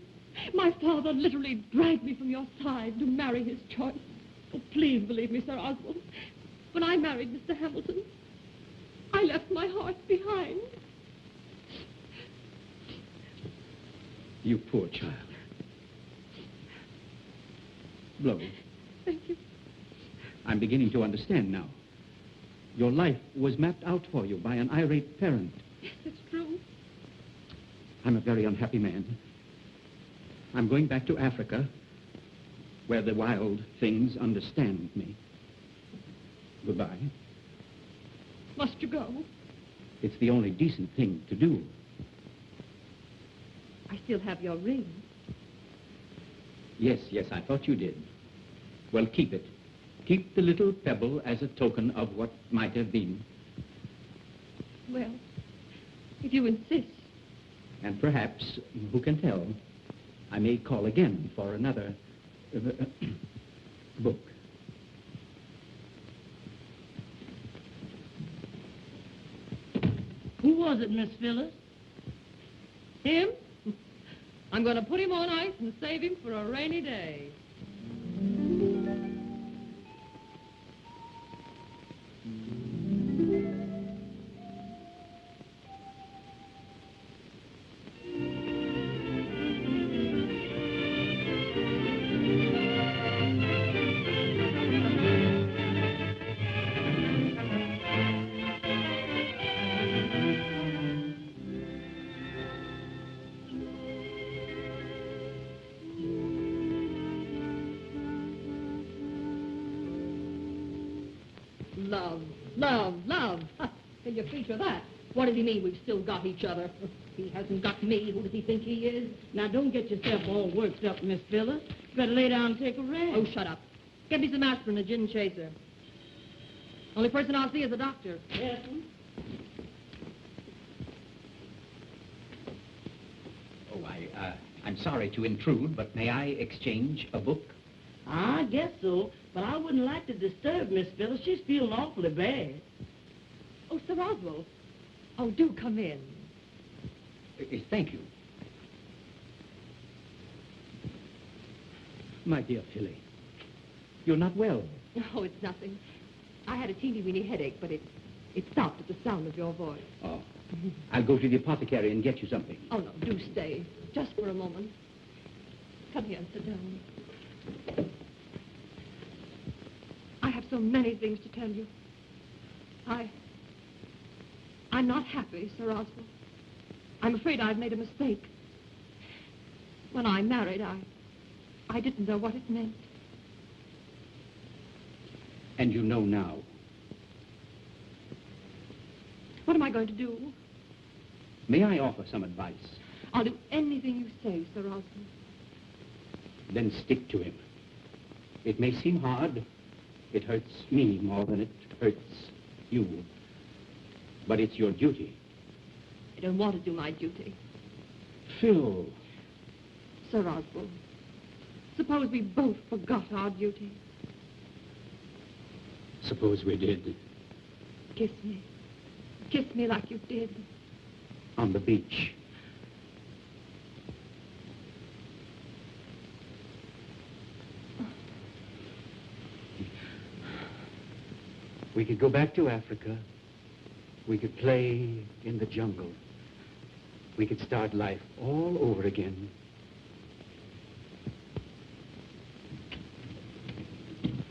My father literally dragged me from your side to marry his choice. Oh, please believe me, Sir Oswald. When I married Mr. Hamilton, I left my heart behind. You poor child. Blow. Thank you. I'm beginning to understand now. Your life was mapped out for you by an irate parent. Yes, it's true. I'm a very unhappy man. I'm going back to Africa, where the wild things understand me. Goodbye. Must you go? It's the only decent thing to do. I still have your ring. Yes, I thought you did. Well, keep it. Keep the little pebble as a token of what might have been. Well, if you insist. And perhaps, who can tell, I may call again for another book. Who was it, Miss Phyllis? Him? I'm going to put him on ice and save him for a rainy day. Love. Can you feature that? What does he mean we've still got each other? He hasn't got me. Who does he think he is? Now, don't get yourself all worked up, Miss Phyllis. You better lay down and take a rest. Oh, shut up. Get me some aspirin and a gin chaser. Only person I'll see is the doctor. Yes, Oh, I'm sorry to intrude, but may I exchange a book? I guess so, but I wouldn't like to disturb Miss Phyllis. She's feeling awfully bad. Oh, Sir Oswald. Oh, do come in. Thank you. My dear Philly, you're not well. Oh, it's nothing. I had a teeny-weeny headache, but it stopped at the sound of your voice. Oh, I'll go to the apothecary and get you something. Oh, no, do stay. Just for a moment. Come here and sit down. I have so many things to tell you. I'm not happy, Sir Oswald. I'm afraid I've made a mistake. When I married, I didn't know what it meant. And you know now. What am I going to do? May I offer some advice? I'll do anything you say, Sir Oswald. Then stick to him. It may seem hard. It hurts me more than it hurts you. But it's your duty. I don't want to do my duty. Phil. Sir Oswald, suppose we both forgot our duty. Suppose we did. Kiss me. Kiss me like you did. On the beach. We could go back to Africa. We could play in the jungle. We could start life all over again.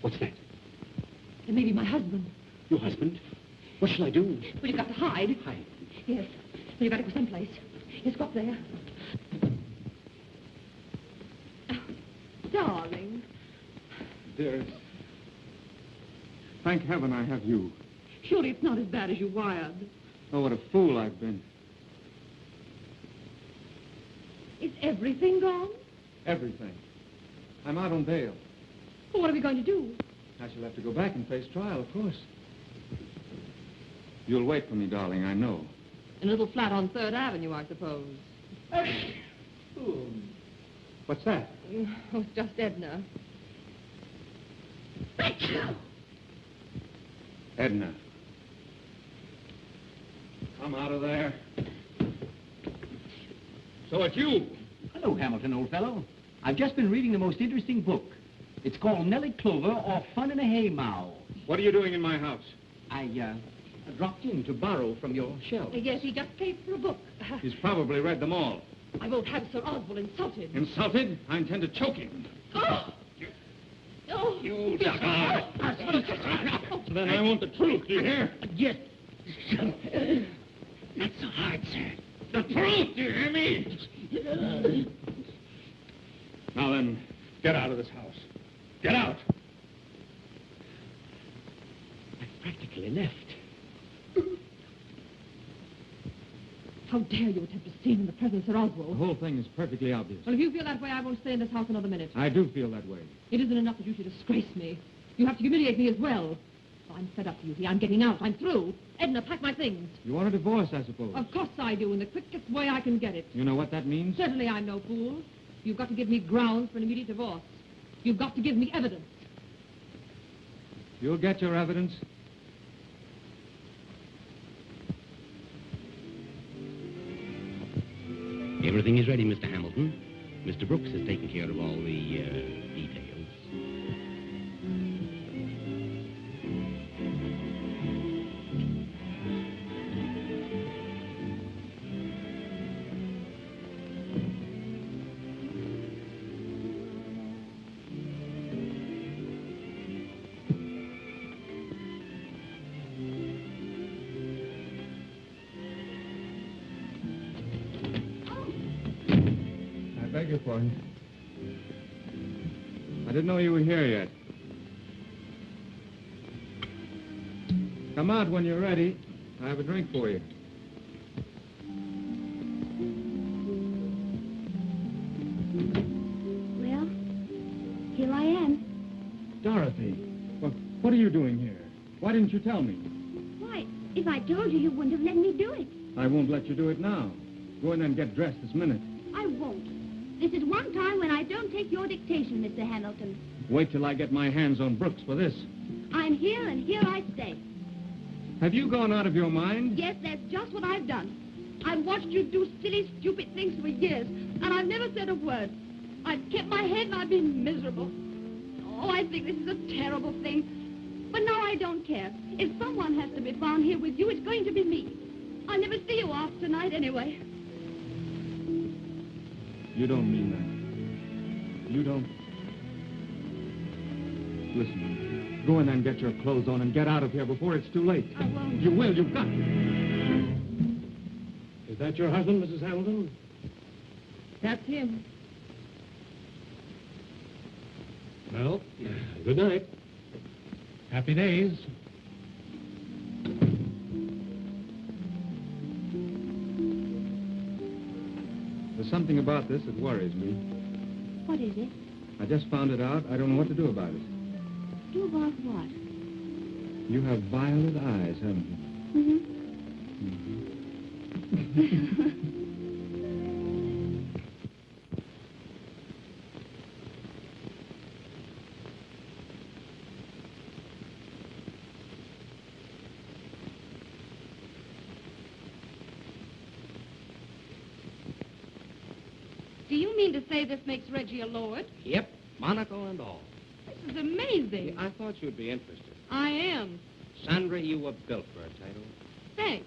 What's that? It may be my husband. Your husband? What shall I do? Well, you've got to hide. Hide? Yes. Well, you've got to go someplace. Yes, go up there. Oh, darling. Dearest, thank heaven I have you. Surely it's not as bad as you wired. Oh, what a fool I've been. Is everything gone? Everything. I'm out on bail. Well, what are we going to do? I shall have to go back and face trial, of course. You'll wait for me, darling, I know. In a little flat on 3rd Avenue, I suppose. What's that? Oh, it's just Edna. Edna. Come out of there. So it's you. Hello, Hamilton, old fellow. I've just been reading the most interesting book. It's called Nellie Clover or Fun in a Haymow. What are you doing in my house? I dropped in to borrow from your shelves. Yes, he just paid for a book. He's probably read them all. I won't have Sir Oswald insulted. Insulted? I intend to choke him. Oh! Oh! You dog! Then I want the truth, do you hear? Yes. Not so hard, sir. The truth, do you hear me? Now then, get out of this house. Get out! I've practically left. How dare you attempt to steal in the presence of Sir Oswald? The whole thing is perfectly obvious. Well, if you feel that way, I won't stay in this house another minute. I do feel that way. It isn't enough that you should disgrace me. You have to humiliate me as well. I'm fed up, you see. I'm getting out. I'm through. Edna, pack my things. You want a divorce, I suppose? Of course I do, in the quickest way I can get it. You know what that means? Certainly I'm no fool. You've got to give me grounds for an immediate divorce. You've got to give me evidence. You'll get your evidence. Everything is ready, Mr. Hamilton. Mr. Brooks has taken care of all the details. Beg your pardon. I didn't know you were here yet. Come out when you're ready. I have a drink for you. Well, here I am. Dorothy, what are you doing here? Why didn't you tell me? Why, if I told you, you wouldn't have let me do it. I won't let you do it now. Go in and get dressed this minute. I won't. This is one time when I don't take your dictation, Mr. Hamilton. Wait till I get my hands on Brooks for this. I'm here, and here I stay. Have you gone out of your mind? Yes, that's just what I've done. I've watched you do silly, stupid things for years, and I've never said a word. I've kept my head, and I've been miserable. Oh, I think this is a terrible thing. But now I don't care. If someone has to be found here with you, it's going to be me. I'll never see you off tonight anyway. You don't mean that. You don't. Listen, go in and get your clothes on and get out of here before it's too late. I won't. You will. You've got to. Is that your husband, Mrs. Hamilton? That's him. Well, good night. Happy days. There's something about this that worries me. What is it? I just found it out. I don't know what to do about it. Do about what? You have violet eyes, haven't you? Do you mean to say this makes Reggie a lord? Yep, monocle and all. This is amazing. I thought you'd be interested. I am. Sandra, you were built for a title. Thanks.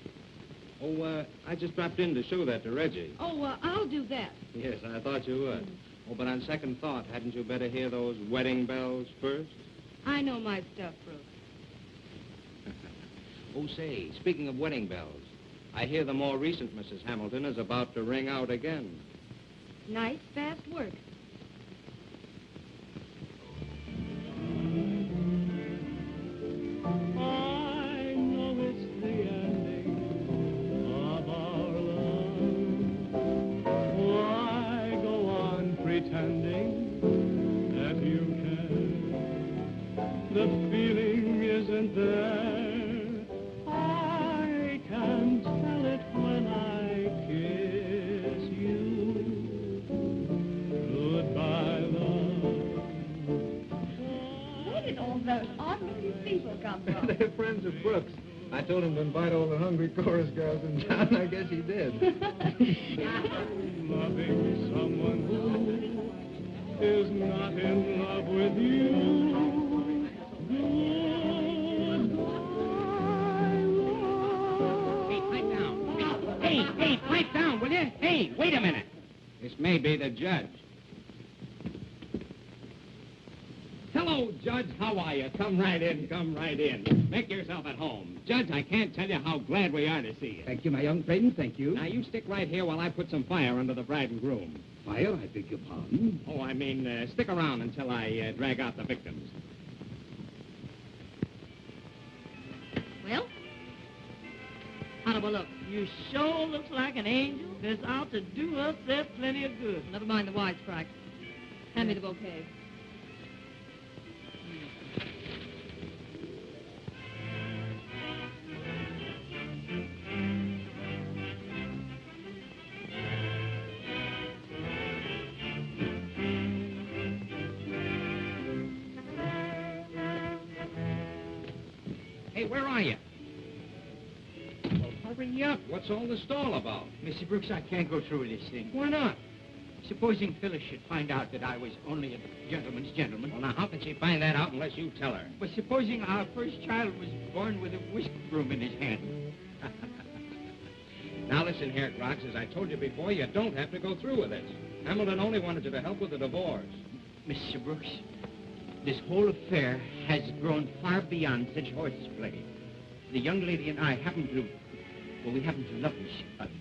Oh, I just dropped in to show that to Reggie. Oh, I'll do that. Yes, I thought you would. Oh, but on second thought, hadn't you better hear those wedding bells first? I know my stuff, Ruth. Oh, say, speaking of wedding bells, I hear the more recent Mrs. Hamilton is about to ring out again. Nice, fast work. I know it's the ending They're friends of Brooks. I told him to invite all the hungry chorus girls in town. I guess he did. Loving someone who is not in love with you. Hey, pipe down. Hey, pipe down, will you? Hey, wait a minute. This may be the judge. Hello, Judge. How are you? Come right in, come right in. Make yourself at home. Judge, I can't tell you how glad we are to see you. Thank you, my young friend, thank you. Now, you stick right here while I put some fire under the bride and groom. Fire, I beg your pardon. Oh, I mean, stick around until I drag out the victims. Well, how do I look? You sure looks like an angel that's out to do us there plenty of good. Never mind the wisecrack. Hand me the bouquet. Hey, where are you? Well, hurry up. What's all the stall about? Mr. Brooks, I can't go through with this thing. Why not? Supposing Phyllis should find out that I was only a gentleman's gentleman. Well, now, how can she find that out unless you tell her? But supposing our first child was born with a whisk broom in his hand. Now, listen here, Groggs. As I told you before, you don't have to go through with this. Hamilton only wanted you to help with the divorce. Mr. Brooks, this whole affair has grown far beyond such horseplay. The young lady and I happen to... Well, we happen to love each other.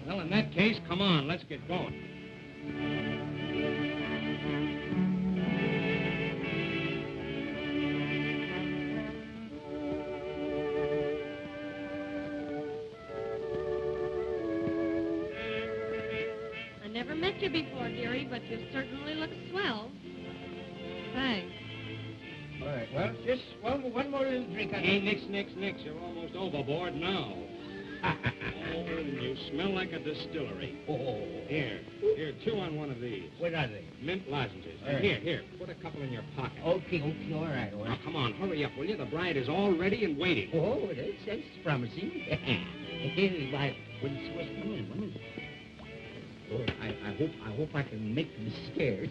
Well, in that case, come on, let's get going. I never met you before, dearie, but you certainly look swell. Thanks. All right, well, just one more little drink. Hey, nix. You're almost overboard now. Oh, you smell like a distillery. Oh. Here, chew on one of these. What are they? Mint lozenges. All right. Here, put a couple in your pocket. Okay, all right. Now, come on, hurry up, will you? The bride is all ready and waiting. Oh, that's promising. Why, what's coming? One minute. Oh, I hope I can make them scared.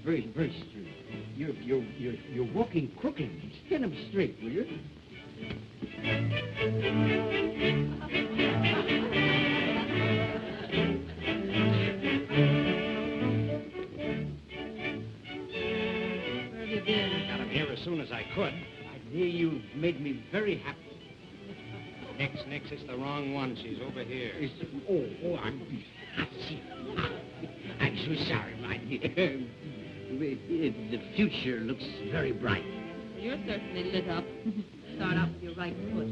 Very straight. You're walking crooked. Stand up straight, will you? Where have you been? Got him here as soon as I could. I hear you've made me very happy. Nix, it's the wrong one. She's over here. I'm so sorry, my dear. The future looks very bright. You're certainly lit up. Start out with your right foot.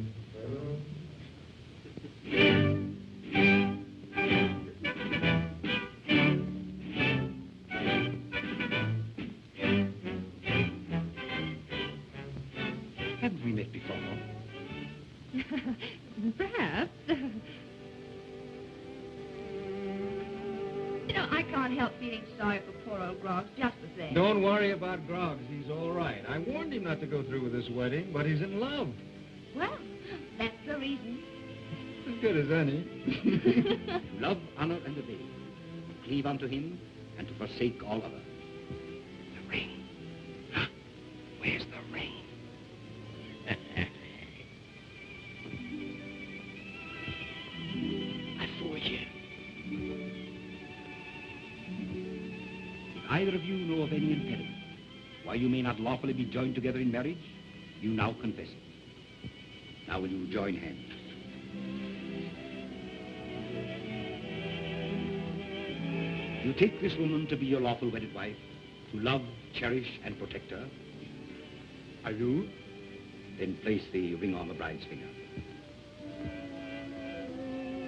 Haven't we met before? Perhaps. You know, I can't help feeling sorry for poor old Groggs just the same. Don't worry about Groggs. He's all right. I warned him not to go through with this wedding, but he's in love. Well, that's the reason. As good as any. To love, honor, and obey. To cleave unto him, and to forsake all other. The ring. Huh? Where's the ring? I fool you. If either of you know of any impediment why you may not lawfully be joined together in marriage, you now confess it. Now will you join hands? You take this woman to be your lawful wedded wife, to love, cherish, and protect her. I do. Then place the ring on the bride's finger.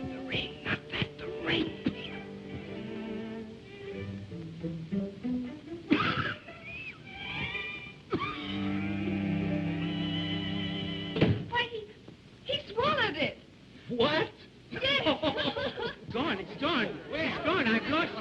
The ring, not that, the ring. Why, he swallowed it. What? Yes. It's gone. It's gone. Where's it gone? I've lost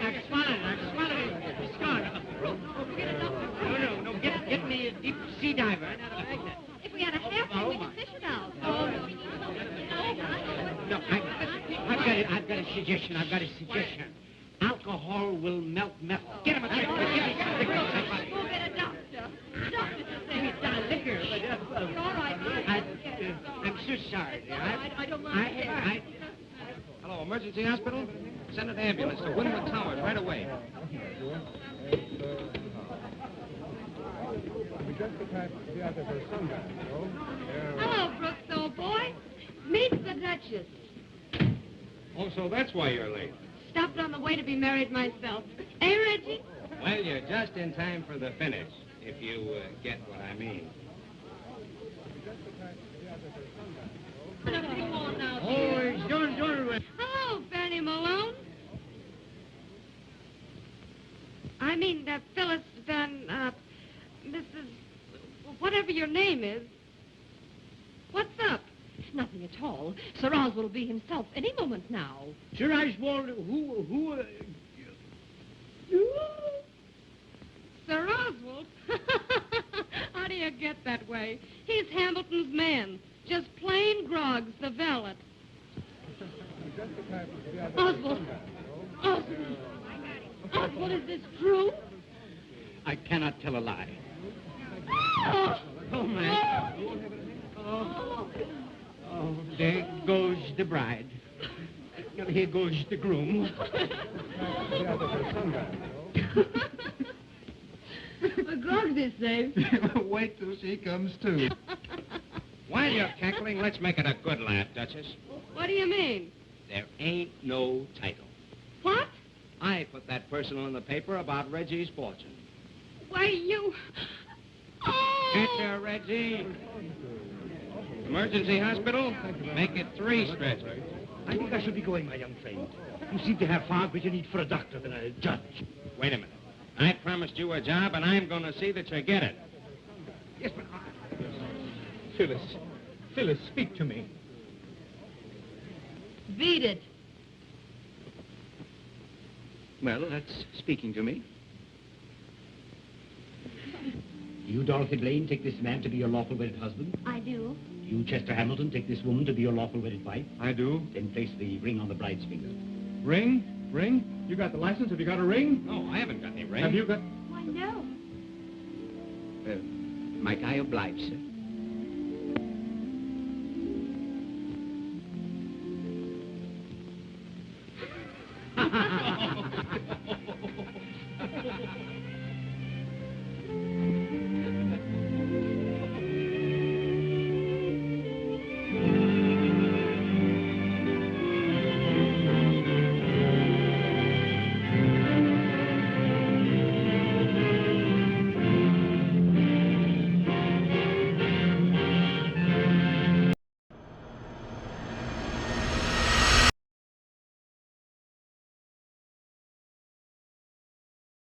suggestion. I've got a suggestion. Alcohol will melt metal. Get him a drink. Go get a doctor. Doctor to say it's not liquor, but you're all right. I'm so sorry. I don't mind. Hello, emergency hospital? Send an ambulance to Windward Towers right away. Hello, Brooks, old boy. Meet the Duchess. Oh, so that's why you're late. Stopped on the way to be married myself. Eh, Reggie? Well, you're just in time for the finish, if you get what I mean. Hello, Fanny Malone. I mean, Phyllis Mrs. Whatever your name is. What's up? Nothing at all. Sir Oswald will be himself any moment now. Sir Oswald, who... Sir Oswald? How do you get that way? He's Hamilton's man. Just plain Groggs, the valet. Oswald! Oswald, is this true? I cannot tell a lie. Oh, man. Oh, there goes the bride. Now, here goes the groom. Groggs is safe. Wait till she comes to. While you're cackling, let's make it a good laugh, Duchess. What do you mean? There ain't no title. What? I put that personal in the paper about Reggie's fortune. Why, you... Oh! Get your Reggie. Emergency hospital? Make it 3 stretchers. I think I should be going, my young friend. You seem to have far greater need for a doctor than a judge. Wait a minute. I promised you a job, and I'm going to see that you get it. Yes, but... Phyllis, speak to me. Beat it. Well, that's speaking to me. You, Dorothy Blaine, take this man to be your lawful wedded husband? I do. You, Chester Hamilton, take this woman to be your lawful wedded wife? I do. Then place the ring on the bride's finger. Ring? Ring? You got the license? Have you got a ring? No, I haven't got any ring. Have you got... Why, no. Might I oblige, sir?